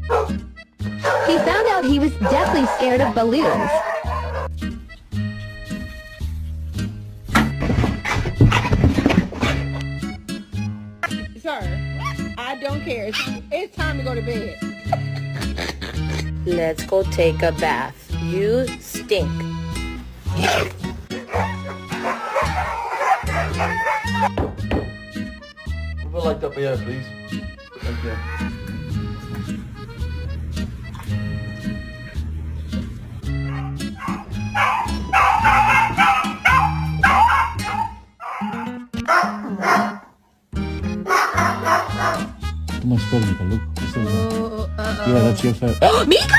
He found out he was deathly scared of balloons. Sir, I don't care. It's time to go to bed. Let's go take a bath. You stink. We'll light up here, please. Thank you. Too much spelling, you can look. Yeah, that's your fault. Mika!